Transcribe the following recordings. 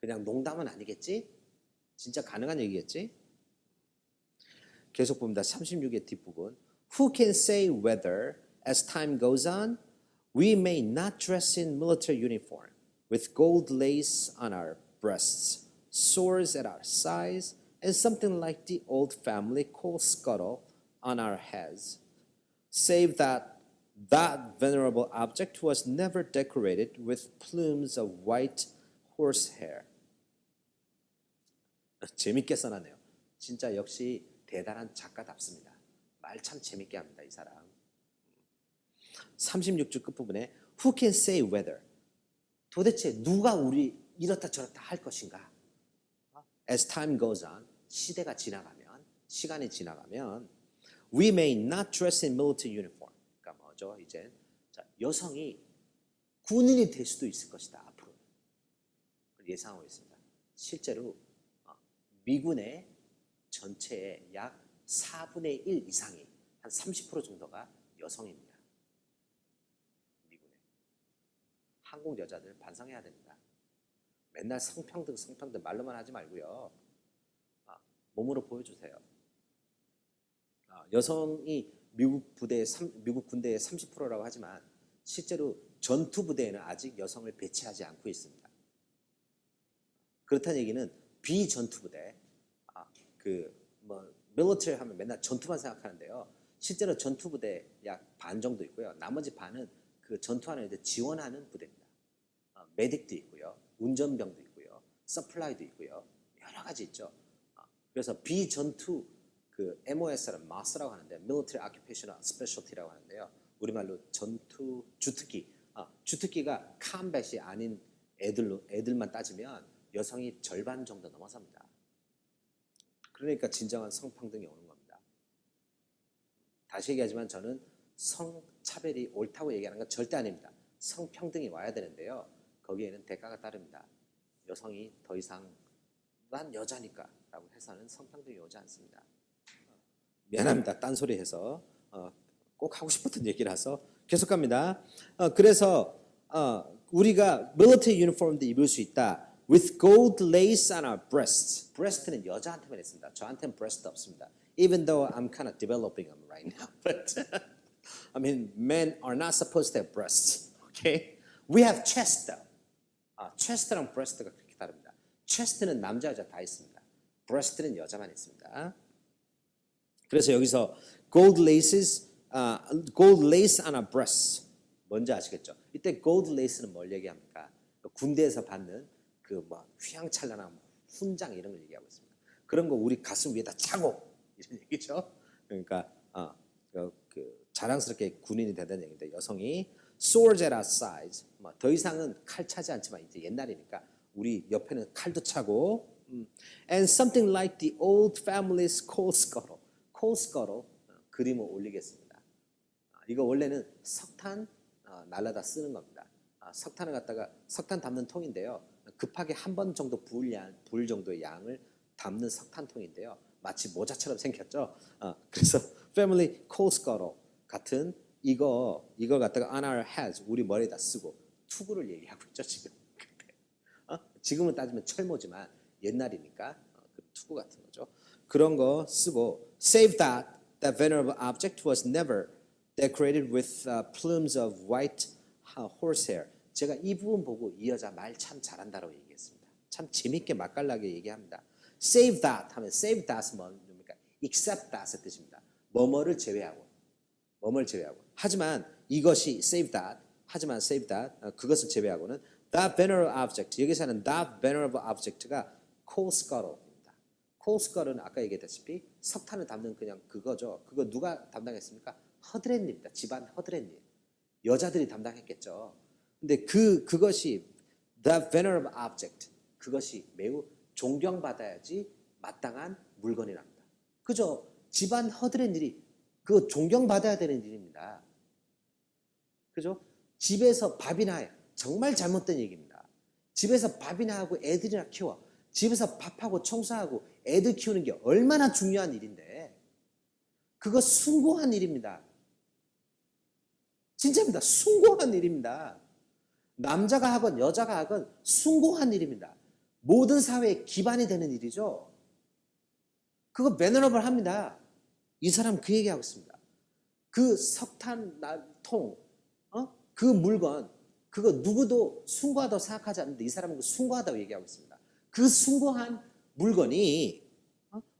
그냥 농담은 아니겠지? 진짜 가능한 얘기겠지? 계속 봅니다. 36의 뒷부분. Who can say whether, as time goes on, we may not dress in military uniform with gold lace on our breasts, swords at our sides, and something like the old family coal scuttle on our heads, save that that venerable object was never decorated with plumes of white horsehair. 재밌게 써놨네요. 진짜 역시 대단한 작가답습니다. 말 참 재밌게 합니다, 이 사람. 36주 끝부분에 Who can say whether? 도대체 누가 우리 이렇다 저렇다 할 것인가? As time goes on, 시대가 지나가면, 시간이 지나가면 We may not dress in military uniform. 그러니까 뭐죠? 이제 자, 여성이 군인이 될 수도 있을 것이다, 앞으로. 예상하고 있습니다. 실제로 미군의 전체의 약 4분의 1 이상이 한 30% 정도가 여성입니다. 미군에. 한국 여자들 반성해야 됩니다. 맨날 성평등 말로만 하지 말고요. 몸으로 보여주세요. 여성이 미국 군대의 30%라고 하지만 실제로 전투 부대에는 아직 여성을 배치하지 않고 있습니다. 그렇다는 얘기는 비전투 부대, 밀리터리 하면 맨날 전투만 생각하는데요. 실제로 전투 부대 약 반 정도 있고요. 나머지 반은 그 전투하는 애들 지원하는 부대입니다. 메딕도 있고요, 운전병도 있고요, 서플라이도 있고요, 여러 가지 있죠. 그래서 비전투 그 MOS라는 마스라고 하는데 Military Occupational Specialty라고 하는데요. 우리말로 전투 주특기. 주특기가 컴뱃이 아닌 애들만 따지면 여성이 절반 정도 넘어섭니다. 그러니까 진정한 성평등이 오는 겁니다. 다시 얘기하지만 저는 성차별이 옳다고 얘기하는 건 절대 아닙니다. 성평등이 와야 되는데요. 거기에는 대가가 따릅니다. 여성이 더 이상 난 여자니까 라고 해서는 성평등이 오지 않습니다. 미안합니다. 딴소리 해서 꼭 하고 싶었던 얘기라서 계속 갑니다. 그래서 우리가 military uniform도 입을 수 있다. With gold lace on our breasts. breast는 여자한테만 있습니다. 저한테는 breast 없습니다. Even though I'm kind of developing them right now. But I mean, men are not supposed to have breasts. Okay? We have chest though. chest랑 breast가 그렇게 다릅니다. chest는 남자 여자 다 있습니다. breast는 여자만 있습니다. 그래서 여기서 gold lace on our breasts. 뭔지 아시겠죠? 이때 gold lace는 뭘 얘기합니까? 군대에서 받는 그 뭐 휘황찬란한 훈장 이런 걸 얘기하고 있습니다. 그런 거 우리 가슴 위에다 차고 이런 얘기죠. 그러니까 그 자랑스럽게 군인이 된다는 얘기인데 여성이 swords at our sides. 더 이상은 칼 차지 않지만 이제 옛날이니까 우리 옆에는 칼도 차고 and something like the old family's coal scuttle. coal scuttle 그림을 올리겠습니다. 이거 원래는 석탄 날라다 쓰는 겁니다. 석탄을 갖다가 석탄 담는 통인데요. 급하게 한 번 정도 부을 정도의 양을 담는 석탄통인데요. 마치 모자처럼 생겼죠. 그래서 family coal scuttle 같은 이걸 갖다가 on our heads 우리 머리에다 쓰고 투구를 얘기하고 있죠 지금. 지금은 따지면 철모지만 옛날이니까 그 투구 같은 거죠. 그런 거 쓰고 save that venerable object was never decorated with plumes of white horsehair. 제가 이 부분 보고 이 여자 말 참 잘한다고 얘기했습니다. 참 재밌게 맛깔나게 얘기합니다. Save that 하면 save that은 뭡니까? Except that의 뜻입니다. 뭐뭐를 제외하고. 하지만 이것이 save that. 하지만 save that. 그것을 제외하고는 that venerable object. 여기서는 that venerable object가 coal scuttle입니다. coal scuttle는 아까 얘기했다시피 석탄을 담는 그냥 그거죠. 그거 누가 담당했습니까? 허드렛입니다. 집안 허드렛. 여자들이 담당했겠죠. 근데 그것이 the venerable object 그것이 매우 존경받아야지 마땅한 물건이랍니다. 그죠? 집안 허드렛 일이 그거 존경받아야 되는 일입니다. 그죠? 집에서 밥이나 해. 정말 잘못된 얘기입니다. 집에서 밥이나 하고 애들이나 키워. 집에서 밥하고 청소하고 애들 키우는 게 얼마나 중요한 일인데 그거 숭고한 일입니다. 진짜입니다. 숭고한 일입니다. 남자가 하건 여자가 하건 숭고한 일입니다. 모든 사회의 기반이 되는 일이죠. 그거 매너업을 합니다. 이 사람 그 얘기하고 있습니다. 그 석탄통, 그 물건, 그거 누구도 숭고하다고 생각하지 않는데 이 사람은 그 숭고하다고 얘기하고 있습니다. 그 숭고한 물건이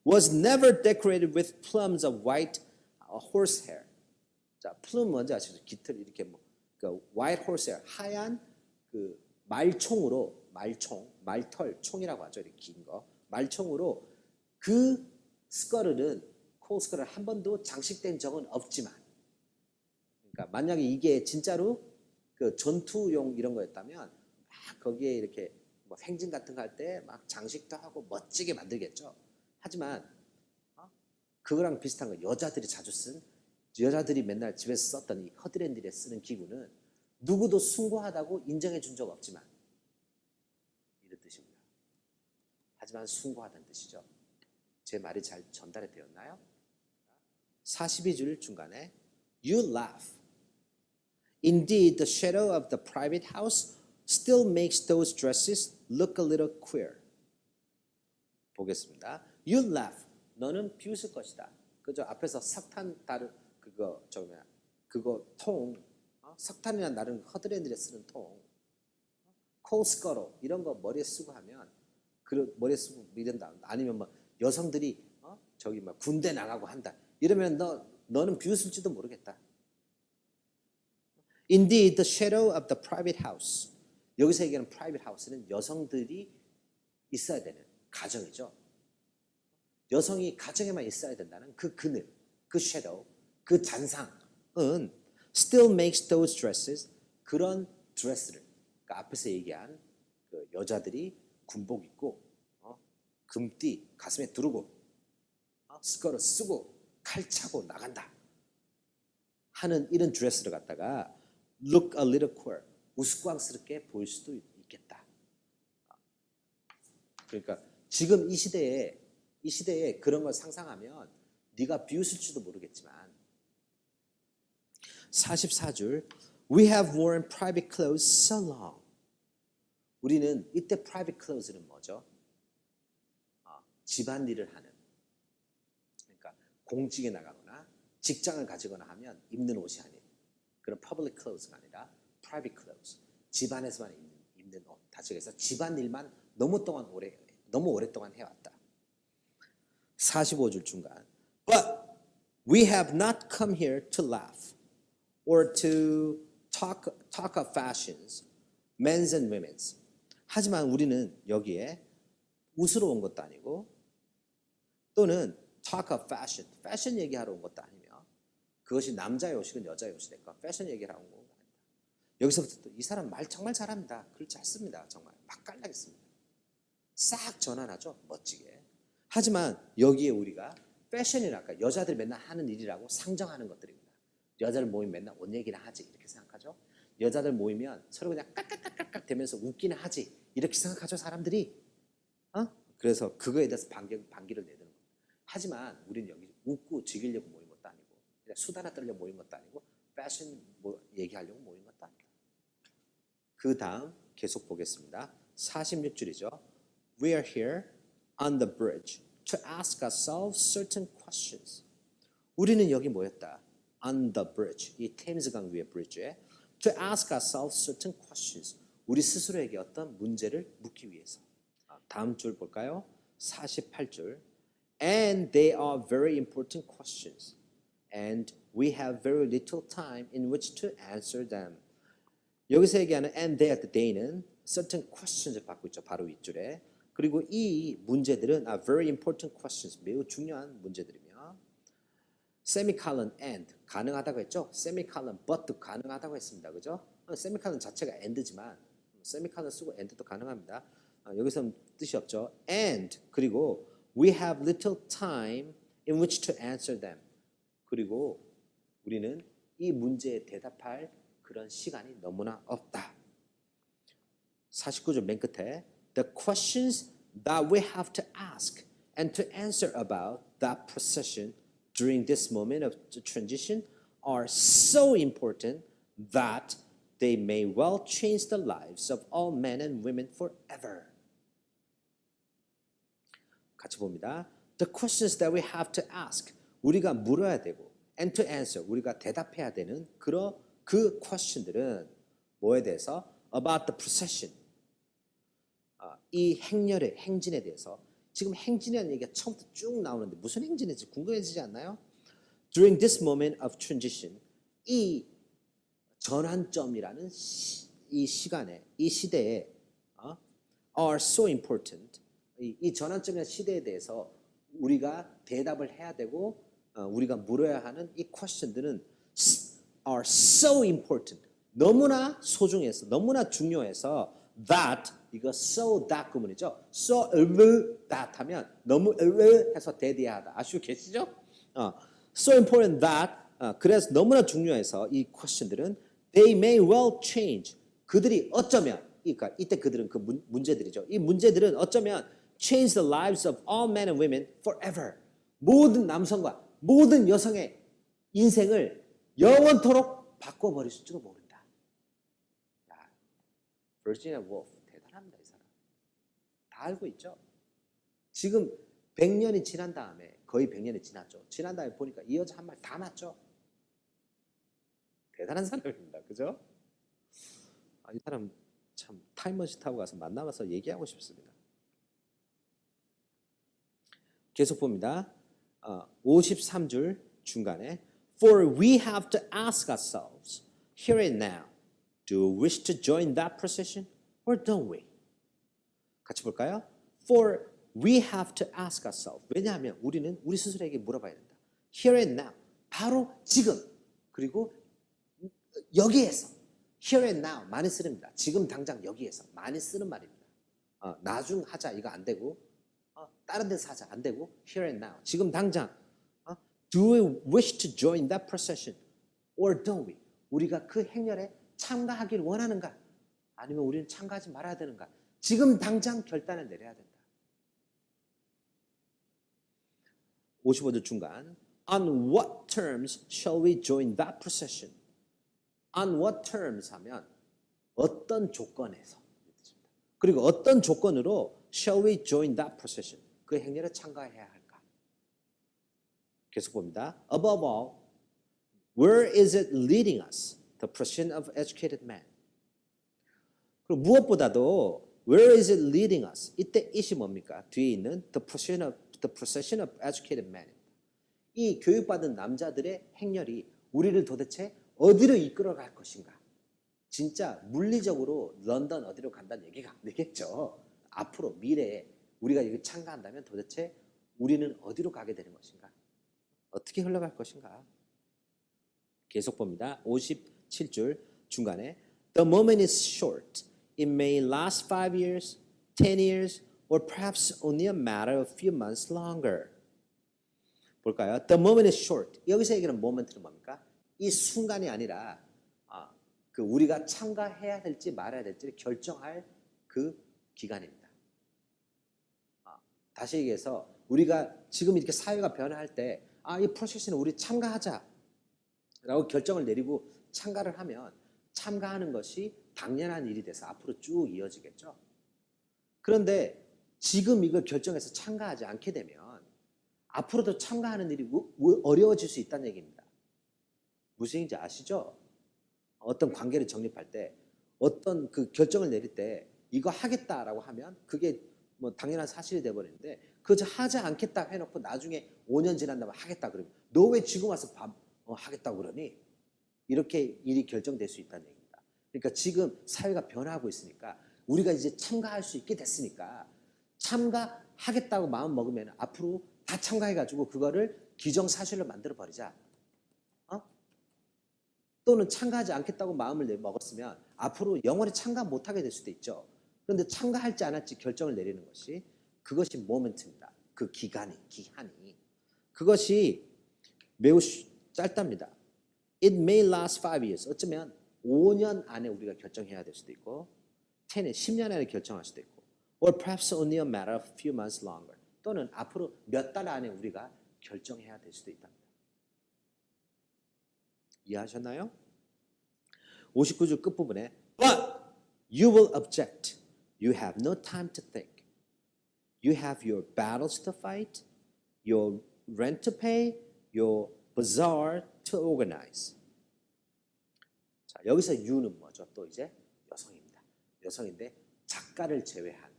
was never decorated with plumes of white horsehair. 자, 플룸 뭔지 아시죠? 깃털 이렇게 그 white horsehair, 하얀 그 말총으로 말털 총이라고 하죠. 이렇게 긴 거. 말총으로 그 스커르는 코스커를 한 번도 장식된 적은 없지만, 그러니까 만약에 이게 진짜로 그 전투용 이런 거였다면 막 거기에 이렇게 뭐 행진 같은 거 할 때 막 장식도 하고 멋지게 만들겠죠. 하지만 그거랑 비슷한 거 여자들이 자주 쓴, 여자들이 맨날 집에서 썼던 이 허드렛일에 쓰는 기구는 누구도 숭고하다고 인정해 준 적 없지만 이런 뜻입니다. 하지만 숭고하다는 뜻이죠. 제 말이 잘 전달이 되었나요? 42줄 중간에 You laugh. Indeed, the shadow of the private house still makes those dresses look a little queer. 보겠습니다. You laugh. 너는 비웃을 것이다. 그죠? 앞에서 석탄 다른 그거 통, 석탄이나 다른 허드렛일에 쓰는 통, 코스커로 이런 거 머리에 쓰고 하면 머리에 쓰고 이런다. 아니면 뭐 여성들이 저기 막 군대 나가고 한다. 이러면 너는 비웃을지도 모르겠다. Indeed, the shadow of the private house. 여기서 얘기하는 private house는 여성들이 있어야 되는 가정이죠. 여성이 가정에만 있어야 된다는 그 그늘, 그 shadow, 그 잔상은 still makes those dresses, 그런 드레스를, 그러니까 앞에서 얘기한 그 여자들이 군복 입고 금띠 가슴에 두르고 스커트 쓰고 칼 차고 나간다 하는 이런 드레스를 갖다가 look a little queer, 우스꽝스럽게 보일 수도 있겠다. 그러니까 지금 이 시대에 그런 걸 상상하면 네가 비웃을지도 모르겠지만 44줄 We have worn private clothes so long. 우리는 이때 private clothes는 뭐죠? 집안일을 하는, 그러니까 공직에 나가거나 직장을 가지거나 하면 입는 옷이 아닌 그런 public clothes가 아니라 private clothes, 집안에서만 입는 옷. 다시 해서 집안일만 너무 오랫동안 해왔다. 45줄 중간 But we have not come here to laugh or to talk of fashions, men's and women's. 하지만 우리는 여기에 웃으러 온 것도 아니고 또는 talk of fashion, 패션 얘기하러 온 것도 아니며 그것이 남자의 옷이건 여자의 옷이 될까 패션 얘기를 하러 온 건 아니다. 여기서부터 또 이 사람 말 정말 잘합니다. 글 잘 씁니다. 정말 맛깔나게 씁니다. 싹 전환하죠. 멋지게. 하지만 여기에 우리가 패션이랄까 여자들이 맨날 하는 일이라고 상정하는 것들입니다. 여자들 모이면 맨날 옷 얘기나 하지 이렇게 생각하죠. 여자들 모이면 서로 그냥 깍깍깍깍 대면서 웃기나 하지 이렇게 생각하죠 사람들이. 그래서 그거에 대해서 반기를 내드는 겁니다. 하지만 우리는 여기 웃고 즐기려고 모인 것도 아니고 그냥 수다나 떨려고 모인 것도 아니고 패션 얘기하려고 모인 것도 아니다. 그 다음 계속 보겠습니다. 46줄이죠. We are here on the bridge to ask ourselves certain questions. 우리는 여기 모였다. On the bridge, 이 템스강 위의 브리지에 to ask ourselves certain questions. 우리 스스로에게 어떤 문제를 묻기 위해서. 다음 줄 볼까요? 48줄. And they are very important questions. And we have very little time in which to answer them. 여기서 얘기하는 and they는 certain questions을 받고 있죠. 바로 윗줄에. 그리고 이 문제들은 are very important questions. 매우 중요한 문제들이며 semicolon and 가능하다고 했죠. semicolon but도 가능하다고 했습니다. 그죠? semicolon 자체가 and지만 semicolon 쓰고 and도 가능합니다. 여기서는 뜻이 없죠. And 그리고 we have little time in which to answer them. 그리고 우리는 이 문제에 대답할 그런 시간이 너무나 없다. 49절 맨 끝에 The questions that we have to ask and to answer about that procession during this moment of transition are so important that they may well change the lives of all men and women forever. 같이 봅니다. The questions that we have to ask. 우리가 물어야 되고 and to answer. 우리가 대답해야 되는 그 question들은 뭐에 대해서? About the procession. 이 행렬의 행진에 대해서. 지금 행진이라는 얘기가 처음부터 쭉 나오는데 무슨 행진인지 궁금해지지 않나요? During this moment of transition. 이 전환점이라는 이 시간에, 이 시대에 are so important. 이 전환점이라는 시대에 대해서 우리가 대답을 해야 되고 우리가 물어야 하는 이 question들은 are so important. 너무나 소중해서, 너무나 중요해서 that, 이거 so that 구문이죠. so that 하면 너무 해서 대디하다. 아시고 계시죠? so important that, 그래서 너무나 중요해서 이 question들은 they may well change. 그들이 어쩌면, 그러니까 이때 그들은 그 문제들이죠. 이 문제들은 어쩌면 change the lives of all men and women forever. 모든 남성과 모든 여성의 인생을 영원토록 바꿔버릴지도 모른다. 야, 버지니아 wolf 대단합니다. 이 사람. 다 알고 있죠. 지금 100년이 지난 다음에, 거의 100년이 지났죠. 지난 다음에 보니까 이 여자 한 말 다 맞죠. 대단한 사람입니다. 그죠? 이 사람 참 타임머신 타고 가서 만나서 얘기하고 싶습니다. 계속 봅니다. 53줄 중간에 For we have to ask ourselves here and now, do we wish to join that procession or don't we? 같이 볼까요? For we have to ask ourselves. 왜냐하면 우리는 우리 스스로에게 물어봐야 된다. Here and now. 바로 지금. 그리고 여기에서. Here and now. 많이 쓰립니다. 지금 당장 여기에서. 많이 쓰는 말입니다. 나중 하자. 이거 안 되고. 다른 데서 하자. 안 되고. Here and now. 지금 당장. Do we wish to join that procession or don't we? 우리가 그 행렬에 참가하기를 원하는가? 아니면 우리는 참가하지 말아야 되는가? 지금 당장 결단을 내려야 된다. 55절 중간 On what terms shall we join that procession? On what terms 하면 어떤 조건에서 그리고 어떤 조건으로 shall we join that procession? 그 행렬에 참가해야 할까? 계속 봅니다. Above all, where is it leading us? The procession of educated men. 그리고 무엇보다도 where is it leading us? 이때 it이 뭡니까? 뒤에 있는 the procession of educated men. 이 교육받은 남자들의 행렬이 우리를 도대체 어디로 이끌어갈 것인가? 진짜 물리적으로 런던 어디로 간다는 얘기가 안 되겠죠. 앞으로 미래에 우리가 여기 참가한다면 도대체 우리는 어디로 가게 되는 것인가? 어떻게 흘러갈 것인가? 계속 봅니다. 57줄 중간에 The moment is short. It may last 5 years, 10 years, or perhaps only a matter of a few months longer. 볼까요? The moment is short. 여기서 얘기하는 moment는 뭡니까? 이 순간이 아니라 그 우리가 참가해야 될지 말아야 될지를 결정할 그 기간입니다. 다시 얘기해서 우리가 지금 이렇게 사회가 변화할 때 이 프로세스는 우리 참가하자라고 결정을 내리고 참가를 하면 참가하는 것이 당연한 일이 돼서 앞으로 쭉 이어지겠죠. 그런데 지금 이걸 결정해서 참가하지 않게 되면 앞으로도 참가하는 일이 어려워질 수 있다는 얘기입니다. 무슨 얘기인지 아시죠? 어떤 관계를 정립할 때 어떤 그 결정을 내릴 때 이거 하겠다라고 하면 그게 뭐 당연한 사실이 돼버리는데 그저 하지 않겠다 해놓고 나중에 5년 지난 다음에 하겠다 그러면 너 왜 지금 와서 하겠다고 그러니? 이렇게 일이 결정될 수 있다는 얘기입니다. 그러니까 지금 사회가 변화하고 있으니까 우리가 이제 참가할 수 있게 됐으니까 참가하겠다고 마음 먹으면 앞으로 다 참가해가지고 그거를 기정사실로 만들어버리자. 또는 참가하지 않겠다고 마음을 먹었으면 앞으로 영원히 참가 못하게 될 수도 있죠. 그런데 참가할지 안 할지 결정을 내리는 것이 그것이 모멘트입니다. 그 기한이 그것이 매우 짧답니다. It may last 5 years. 어쩌면 5년 안에 우리가 결정해야 될 수도 있고 10년 안에 결정할 수도 있고 or perhaps only a matter of a few months longer. 또는 앞으로 몇 달 안에 우리가 결정해야 될 수도 있답니다. 이해하셨나요? 59줄 끝부분에 But you will object. You have no time to think. You have your battles to fight, your rent to pay, your bazaar to organize. 자, 여기서 you는 뭐죠? 또 이제 여성입니다. 여성인데 작가를 제외한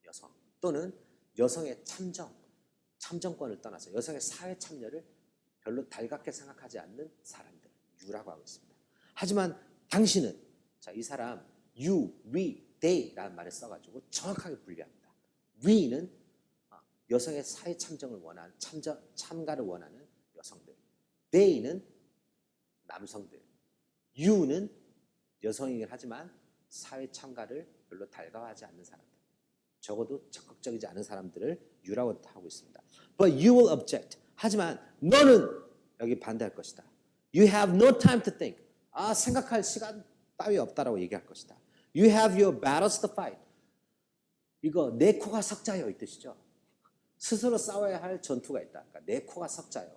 여성 또는 여성의 참정권을 떠나서 여성의 사회 참여를 별로 달갑게 생각하지 않는 사람들, you라고 하고 있습니다. 하지만 당신은, 자, 이 사람 you, we, they라는 말을 써가지고 정확하게 분리합니다. we는 여성의 사회 참정을 원하는 참가를 원하는 여성들, they는 남성들, you는 여성이긴 하지만 사회 참가를 별로 달가워하지 않는 사람들, 적어도 적극적이지 않은 사람들을 you라고 하고 있습니다. But you will object. 하지만 너는 여기 반대할 것이다. You have no time to think. 생각할 시간 따위 없다라고 얘기할 것이다. You have your battles to fight. 이거 내 코가 석자요 이 뜻이죠. 스스로 싸워야 할 전투가 있다. 그러니까 내 코가 석자요.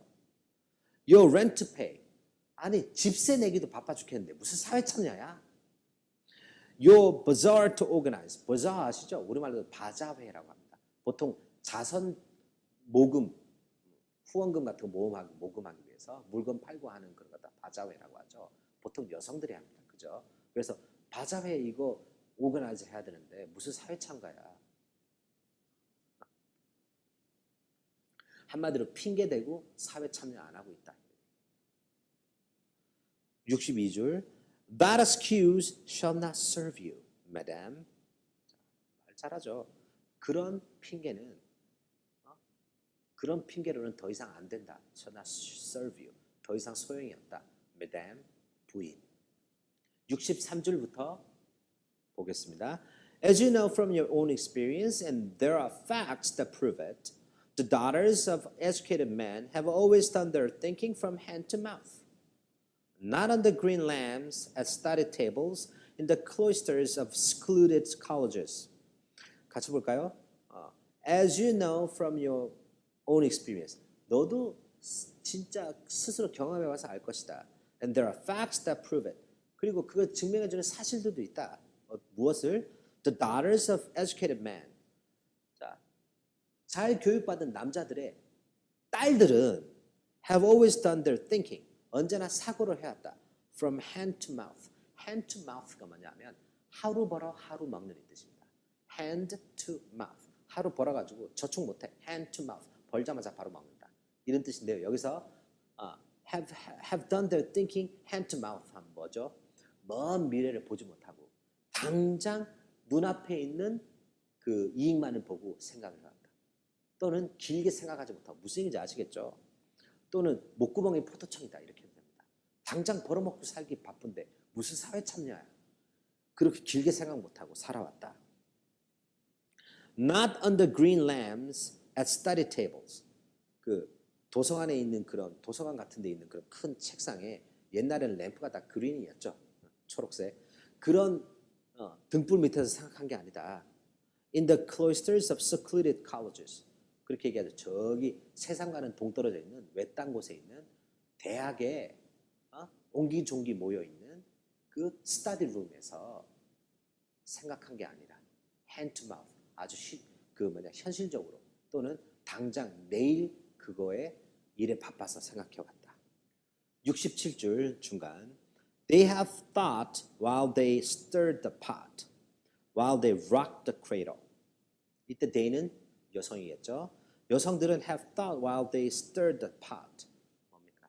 Your rent to pay. 아니 집세 내기도 바빠 죽겠는데 무슨 사회 참여야? Your bazaar to organize. bazaar 아시죠? 우리말로 바자회라고 합니다. 보통 자선 모금, 후원금 같은 거 모금하기 위해서 물건 팔고 하는 그런 거다 바자회라고 하죠. 보통 여성들이 합니다. 그죠? 그래서 바자회 이거 오거나이즈 해야 되는데 무슨 사회 참가야? 한마디로 핑계대고 사회 참여 안 하고 있다. 62줄 That excuse shall not serve you, madam. 말 잘하죠. 그런 핑계로는 더 이상 안 된다. shall not serve you. 더 이상 소용이 없다. madam, 부인. 63줄부터 보겠습니다. As you know from your own experience, and there are facts that prove it, the daughters of educated men have always done their thinking from hand to mouth. Not on the green lambs at study tables in the cloisters of secluded colleges. 같이 볼까요? As you know from your own experience. 너도 진짜 스스로 경험해 와서 알 것이다. And there are facts that prove it. 그리고 그걸 증명해주는 사실들도 있다. 무엇을? The daughters of educated men. 자, 잘 교육받은 남자들의 딸들은 have always done their thinking. 언제나 사고를 해왔다. From hand to mouth. hand to mouth가 뭐냐면 하루 벌어 하루 먹는 이 뜻입니다. hand to mouth. 하루 벌어가지고 저축 못해. hand to mouth. 벌자마자 바로 먹는다. 이런 뜻인데요. 여기서 have done their thinking hand to mouth 하면 뭐죠? 먼 미래를 보지 못하고 당장 눈앞에 있는 그 이익만을 보고 생각을 한다. 또는 길게 생각하지 못하고 무슨 얘기인지 아시겠죠? 또는 목구멍이 포도청이다 이렇게 됩니다. 당장 벌어먹고 살기 바쁜데 무슨 사회 참여야. 그렇게 길게 생각 못하고 살아왔다. Not on the green lambs at study tables. 그 도서관에 있는 그런 도서관 같은 데 있는 그런 큰 책상에 옛날에는 램프가 다 그린이었죠. 초록색. 그런 등불 밑에서 생각한 게 아니다. In the cloisters of secluded colleges. 그렇게 얘기하죠. 저기 세상과는 동떨어져 있는 외딴 곳에 있는 대학에 옹기종기 모여 있는 그 스터디 룸에서 생각한 게 아니라 hand to mouth 아주 현실적으로 또는 당장 내일 그거에 일에 바빠서 생각해 왔다. 67줄 중간 They have thought while they stirred the pot, while they rocked the cradle. 이때 they는 여성이겠죠. 여성들은 have thought while they stirred the pot. 뭡니까?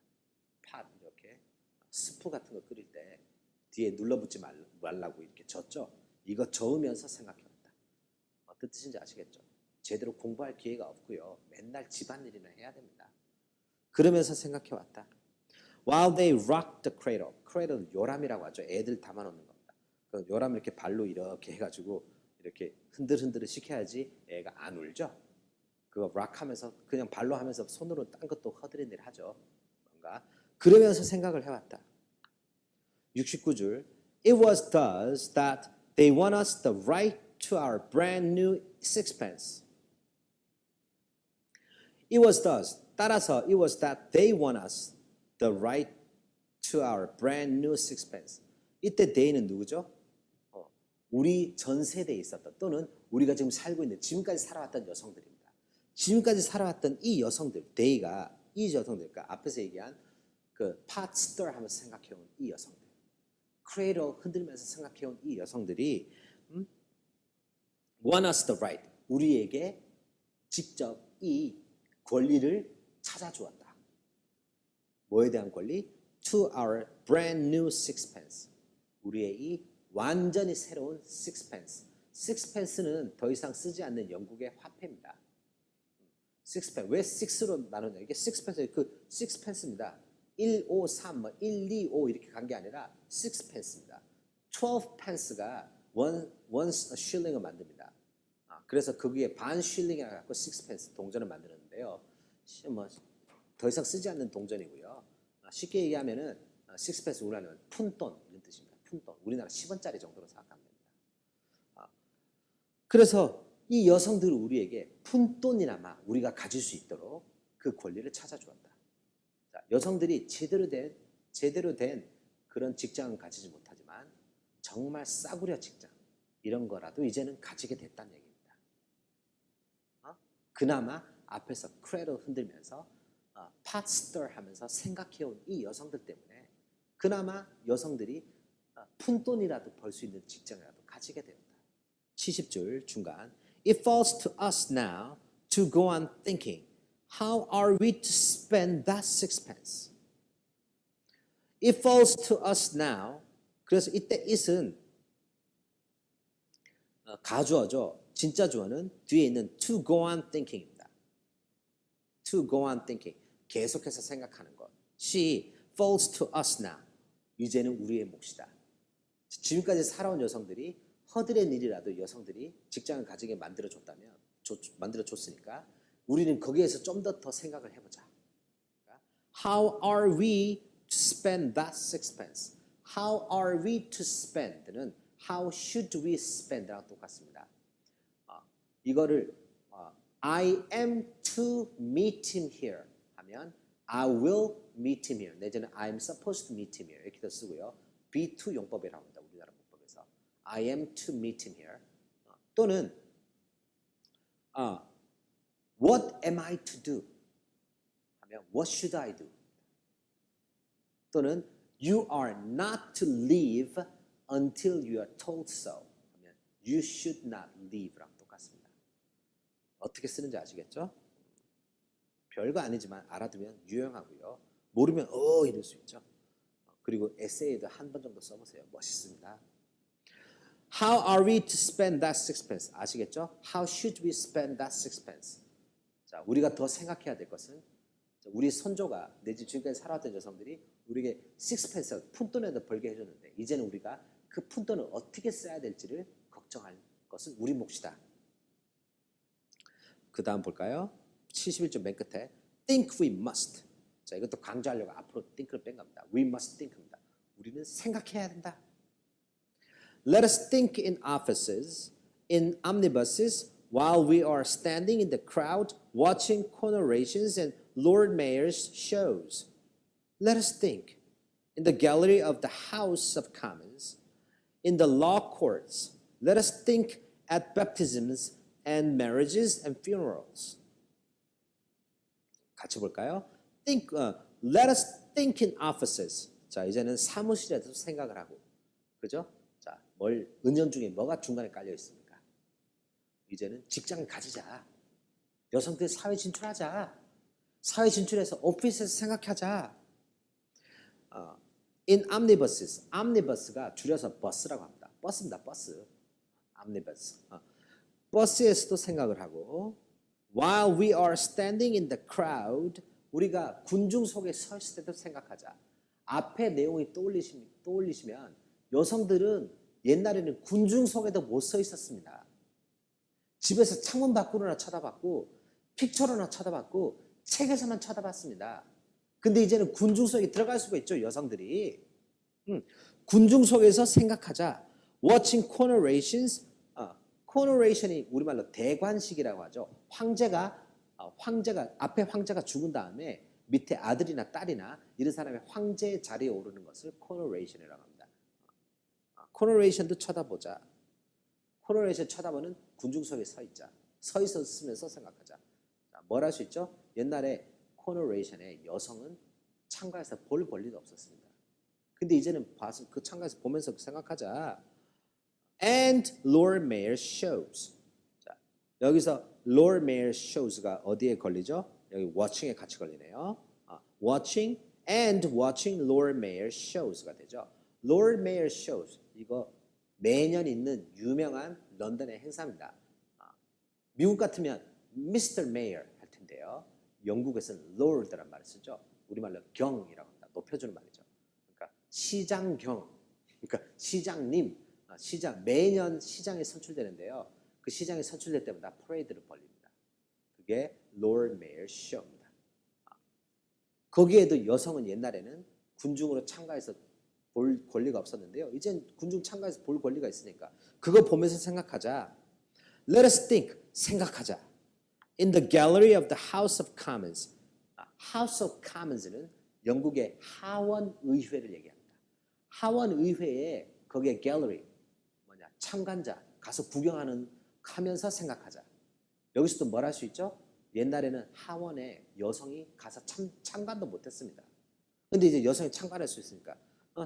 pot 이렇게 스프 같은 거 끓일 때 뒤에 눌러붙지 말라고 이렇게 젓죠. 이거 저으면서 생각해왔다. 어떤 뜻인지 아시겠죠? 제대로 공부할 기회가 없고요. 맨날 집안일이나 해야 됩니다. 그러면서 생각해왔다. While they rocked the cradle. cradle 요람이라고 하죠. 애들 담아놓는 겁니다. 그 요람 이렇게 발로 이렇게 해가지고 이렇게 흔들흔들 시켜야지 애가 안 울죠. 그거 락하면서 그냥 발로 하면서 손으로 딴 것도 허드렛일 하죠. 뭔가 그러면서 생각을 해왔다. 69줄 It was thus that they won us the right to our brand new sixpence. It was thus 따라서 it was that they won us the right to our brand new sixpence. 이때 they는 누구죠? 우리 전 세대에 있었던 또는 우리가 지금 살고 있는 지금까지 살아왔던 여성들입니다. 지금까지 살아왔던 이 여성들, 데이가 이 여성들, 그러니까 앞에서 얘기한 그 pot stir 하면서 생각해온 이 여성들, 크레이더 흔들면서 생각해온 이 여성들이 want us the right, 우리에게 직접 이 권리를 찾아주었다. 뭐에 대한 권리? To our brand new sixpence. 우리의 이 완전히 새로운 sixpence. sixpence는 더 이상 쓰지 않는 영국의 화폐입니다. sixpence. 왜 6로 나누냐? 이게 sixpence, 그 sixpence입니다. 1, 5, 3, 1, 2, 5 이렇게 간 게 아니라 sixpence입니다. 12pence가 one shilling을 만듭니다. 그래서 거기에 반 쉴링이라 갖고 sixpence 동전을 만드는데요. 더 이상 쓰지 않는 동전이고요. 쉽게 얘기하면은 sixpence 우리나라는 푼돈 이런 뜻입니다. 푼돈. 우리나라 10원짜리 정도로 생각하면 됩니다. 그래서 이 여성들은 우리에게 푼돈이나마 우리가 가질 수 있도록 그 권리를 찾아주었다. 자, 여성들이 제대로 된 그런 직장은 가지지 못하지만 정말 싸구려 직장 이런 거라도 이제는 가지게 됐다는 얘기입니다. 그나마 앞에서 크레도 흔들면서 pot stir 하면서 생각해온 이 여성들 때문에 그나마 여성들이 푼돈이라도 벌 수 있는 직장이라도 가지게 되었다. 70줄 중간 It falls to us now to go on thinking how are we to spend that sixpence? It falls to us now. 그래서 이때 it은 가주어죠. 진짜 주어는 뒤에 있는 to go on thinking입니다. To go on thinking. 계속해서 생각하는 것. She falls to us now. 이제는 우리의 몫이다. 지금까지 살아온 여성들이 허들의 일이라도 여성들이 직장을 가지게 만들어줬으니까 우리는 거기에서 좀 더 생각을 해보자. How are we to spend that sixpence? How are we to spend는 how should we spend랑 똑같습니다. 이거를 I am to meet him here 하면 I will meet him here 내지는 I am supposed to meet him here 이렇게 쓰고요. be to 용법이라고 합니다. 우리나라 문법에서 I am to meet him here 또는 what am I to do 하면 what should I do 또는 you are not to leave until you are told so 하면 you should not leave랑 똑같습니다. 어떻게 쓰는지 아시겠죠? 별거 아니지만 알아두면 유용하고요. 모르면 이럴 수 있죠. 그리고 에세이도 한 번 정도 써보세요. 멋있습니다. How are we to spend that sixpence? 아시겠죠? How should we spend that sixpence? 자, 우리가 더 생각해야 될 것은 우리 선조가 내지 지금까지 살아왔던 여성들이 우리에게 sixpence, 푼돈에도 벌게 해줬는데 이제는 우리가 그 푼돈을 어떻게 써야 될지를 걱정할 것은 우리 몫이다. 그 다음 볼까요? 71쪽 맨 끝에 think we must. 자, 이것도 강조하려고 앞으로 think를 뺀 겁니다. We must think입니다. 우리는 생각해야 된다. Let us think in offices, in omnibuses, while we are standing in the crowd, watching coronations and Lord Mayor's shows. Let us think in the gallery of the House of Commons, in the law courts. Let us think at baptisms and marriages and funerals. 같이 볼까요? Let us think in offices. 자, 이제는 사무실에서 생각을 하고, 그죠? 자, 은연중에 뭐가 중간에 깔려 있습니까? 이제는 직장을 가지자. 여성들 사회 진출하자. 사회 진출해서 오피스에서 생각하자. In omnibuses. omnibus가 줄여서 버스라고 합니다. 버스입니다. 버스. omnibus. 버스에서도 생각을 하고 while we are standing in the crowd 우리가 군중 속에 서 있을 때도 생각하자. 앞에 내용이 떠올리시면 여성들은 옛날에는 군중 속에도 못 서 있었습니다. 집에서 창문 밖으로나 쳐다봤고 픽처로나 쳐다봤고 책에서만 쳐다봤습니다. 근데 이제는 군중 속에 들어갈 수가 있죠. 여성들이. 군중 속에서 생각하자. Watching coronations. coronation이 우리말로 대관식이라고 하죠. 황제가 앞에 황제가 죽은 다음에 밑에 아들이나 딸이나 이런 사람이 황제의 자리에 오르는 것을 coronation이라고 합니다. coronation도 쳐다보자. 코너레이션 쳐다보는 군중 속에 서 있자. 서 있었으면서 생각하자. 자, 뭘 할 수 있죠? 옛날에 코너레이션에 여성은 창가에서 볼 권리도 없었습니다. 근데 이제는 봐서 그 창가에서 보면서 생각하자. And Lord Mayor shows. 자, 여기서 Lord Mayor shows가 어디에 걸리죠? 여기 watching에 같이 걸리네요. watching and watching Lord Mayor shows가 되죠. Lord Mayor shows 이거 매년 있는 유명한 런던의 행사입니다. 미국 같으면 Mr. Mayor 할 텐데요. 영국에서는 Lord란 말을 쓰죠. 우리말로 경이라고 합니다. 높여주는 말이죠. 그러니까 시장경, 그러니까 시장님, 시장 매년 시장에 선출되는데요. 그 시장에 선출될 때마다 퍼레이드를 벌립니다. 그게 Lord Mayor Show입니다. 거기에도 여성은 옛날에는 군중으로 참가해서 볼 권리가 없었는데요. 이젠 군중 참가해서 볼 권리가 있으니까 그거 보면서 생각하자. Let us think, 생각하자. In the gallery of the House of Commons. House of Commons는 영국의 하원 의회를 얘기합니다. 하원 의회에 거기에 gallery 뭐냐 참관자 가서 구경하는 하면서 생각하자. 여기서도 뭘 할 수 있죠? 옛날에는 하원에 여성이 가서 참관도 못했습니다. 근데 이제 여성이 참관할 수 있으니까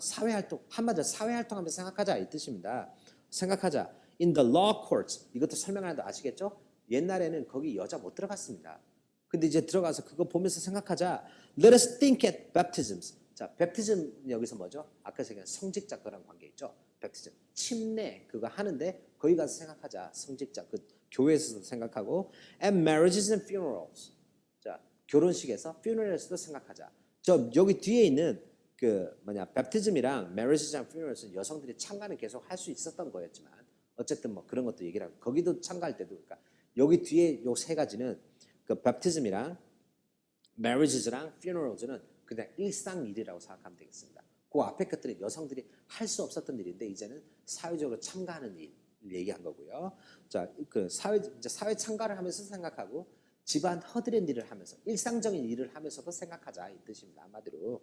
사회활동, 한마디로 사회활동하면서 생각하자 이 뜻입니다. 생각하자. In the law courts, 이것도 설명하는데 아시겠죠? 옛날에는 거기 여자 못 들어갔습니다. 근데 이제 들어가서 그거 보면서 생각하자. Let us think at baptisms. 자, baptism 여기서 뭐죠? 아까 제가 성직자 그랑 관계 있죠? baptism. 침례 그거 하는데 거기 가서 생각하자. 성직자 그 교회에서도 생각하고 and marriages and funerals. 자, 결혼식에서 funerals도 생각하자. 저 여기 뒤에 있는 그 뭐냐 baptism이랑 marriages and funerals은 여성들이 참가는 계속 할 수 있었던 거였지만 어쨌든 뭐 그런 것도 얘기를 하고 거기도 참가할 때도 그러니까 여기 뒤에 요 세 가지는 그 baptism이랑 marriages랑 funerals는 그냥 일상 일이라고 생각하면 되겠습니다. 그 앞에 것들은 여성들이 할 수 없었던 일인데 이제는 사회적으로 참가하는 일 얘기한 거고요. 자, 그 사회 참가를 하면서 생각하고 집안 허드렛 일을 하면서 일상적인 일을 하면서도 생각하자 이 뜻입니다. 한마디로.